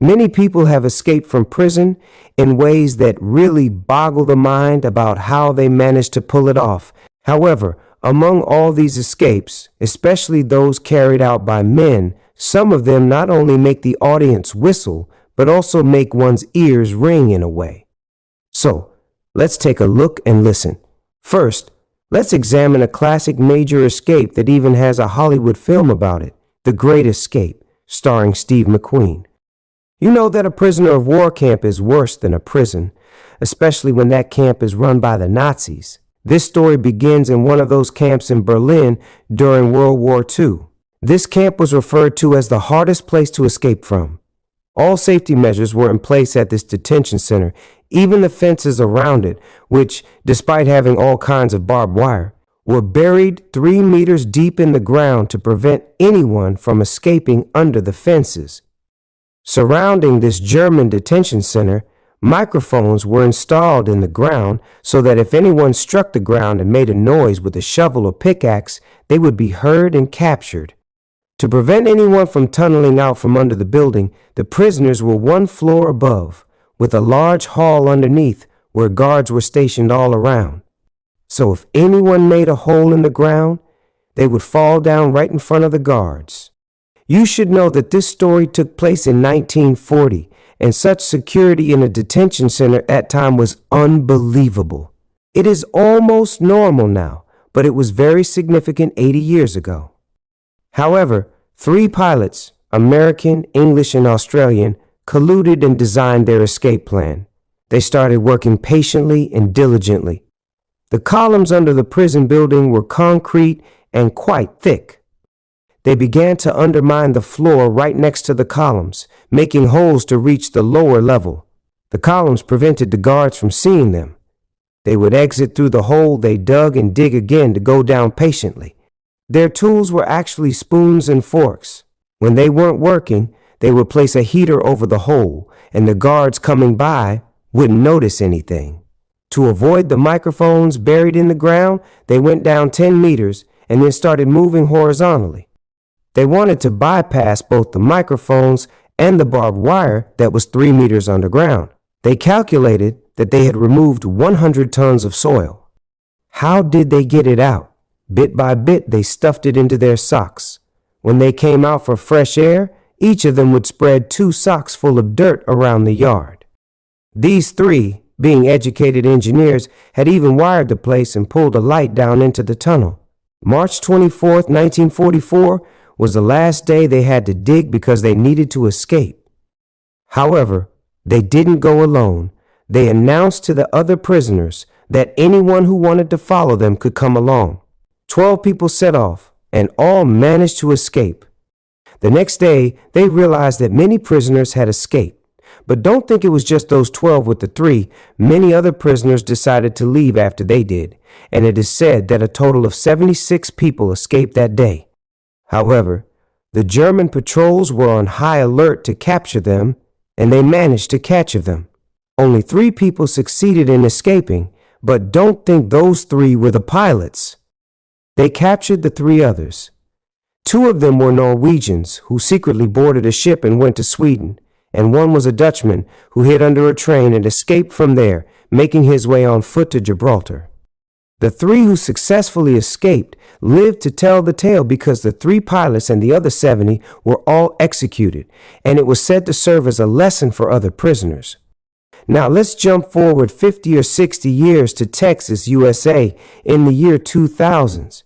Many people have escaped from prison in ways that really boggle the mind about how they managed to pull it off. However, among all these escapes, especially those carried out by men, some of them not only make the audience whistle, but also make one's ears ring in a way. So, let's take a look and listen. First, let's examine a classic major escape that even has a Hollywood film about it, The Great Escape, starring Steve McQueen. You know that a prisoner of war camp is worse than a prison, especially when that camp is run by the Nazis. This story begins in one of those camps in Berlin during World War II. This camp was referred to as the hardest place to escape from. All safety measures were in place at this detention center, even the fences around it, which, despite having all kinds of barbed wire, were buried 3 meters deep in the ground to prevent anyone from escaping under the fences. Surrounding this German detention center, microphones were installed in the ground so that if anyone struck the ground and made a noise with a shovel or pickaxe, they would be heard and captured. To prevent anyone from tunneling out from under the building, the prisoners were 1 floor above, with a large hall underneath where guards were stationed all around. So if anyone made a hole in the ground, they would fall down right in front of the guards. You should know that this story took place in 1940, and such security in a detention center at that time was unbelievable. It is almost normal now, but it was very significant 80 years ago. However, 3 pilots, American, English, and Australian, colluded and designed their escape plan. They started working patiently and diligently. The columns under the prison building were concrete and quite thick. They began to undermine the floor right next to the columns, making holes to reach the lower level. The columns prevented the guards from seeing them. They would exit through the hole they dug and dig again to go down patiently. Their tools were actually spoons and forks. When they weren't working, they would place a heater over the hole, and the guards coming by wouldn't notice anything. To avoid the microphones buried in the ground, they went down 10 meters and then started moving horizontally. They wanted to bypass both the microphones and the barbed wire that was 3 meters underground. They calculated that they had removed 100 tons of soil. How did they get it out? Bit by bit, they stuffed it into their socks. When they came out for fresh air, each of them would spread 2 socks full of dirt around the yard. These 3, being educated engineers, had even wired the place and pulled a light down into the tunnel. March 24th, 1944 was the last day they had to dig because they needed to escape. However, they didn't go alone. They announced to the other prisoners that anyone who wanted to follow them could come along. 12 people set off, and all managed to escape. The next day, they realized that many prisoners had escaped. But don't think it was just those 12 with the 3. Many other prisoners decided to leave after they did, and it is said that a total of 76 people escaped that day. However, the German patrols were on high alert to capture them, and they managed to catch them. Only 3 people succeeded in escaping, but don't think those 3 were the pilots. They captured the 3 others. 2 of them were Norwegians who secretly boarded a ship and went to Sweden, and 1 was a Dutchman who hid under a train and escaped from there, making his way on foot to Gibraltar. The 3 who successfully escaped lived to tell the tale because the 3 pilots and the other 70 were all executed, and it was said to serve as a lesson for other prisoners. Now let's jump forward 50 or 60 years to Texas, USA, in the year 2000s.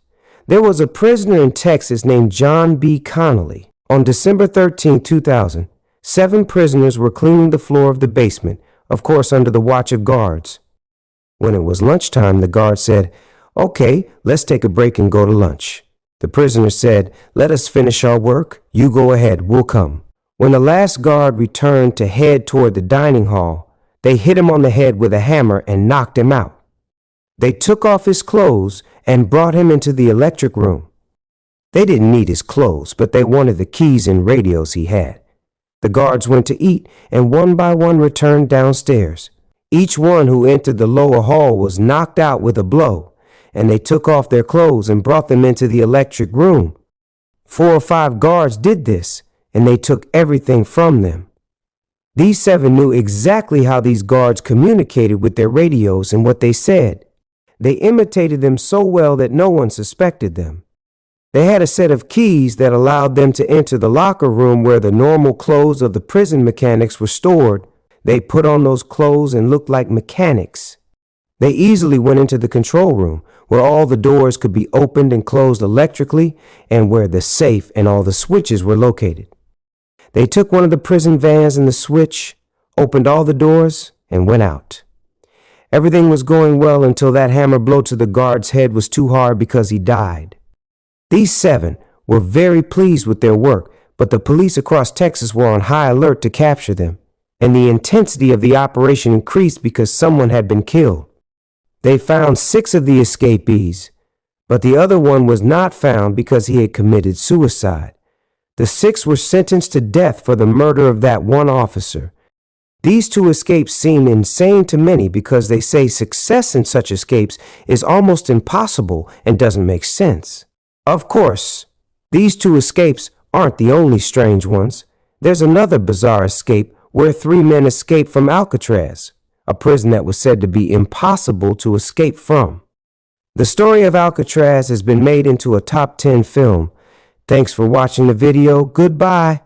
There was a prisoner in Texas named John B. Connolly. On December 13, 2000, 7 prisoners were cleaning the floor of the basement, of course under the watch of guards. When it was lunchtime, the guard said, "Okay, let's take a break and go to lunch." The prisoner said, "Let us finish our work. You go ahead, we'll come." When the last guard returned to head toward the dining hall, they hit him on the head with a hammer and knocked him out. They took off his clothes and brought him into the electric room. They didn't need his clothes, but they wanted the keys and radios he had. The guards went to eat, and one by one returned downstairs. Each one who entered the lower hall was knocked out with a blow, and they took off their clothes and brought them into the electric room. 4 or 5 guards did this, and they took everything from them. These 7 knew exactly how these guards communicated with their radios and what they said. They imitated them so well that no one suspected them. They had a set of keys that allowed them to enter the locker room where the normal clothes of the prison mechanics were stored. They put on those clothes and looked like mechanics. They easily went into the control room, where all the doors could be opened and closed electrically and where the safe and all the switches were located. They took one of the prison vans and the switch, opened all the doors, and went out. Everything was going well until that hammer blow to the guard's head was too hard because he died. These 7 were very pleased with their work, but the police across Texas were on high alert to capture them, and the intensity of the operation increased because someone had been killed. They found 6 of the escapees, but the other one was not found because he had committed suicide. The 6 were sentenced to death for the murder of that one officer. These 2 escapes seem insane to many because they say success in such escapes is almost impossible and doesn't make sense. Of course, these 2 escapes aren't the only strange ones. There's another bizarre escape where 3 men escaped from Alcatraz, a prison that was said to be impossible to escape from. The story of Alcatraz has been made into a top 10 film. Thanks for watching the video. Goodbye.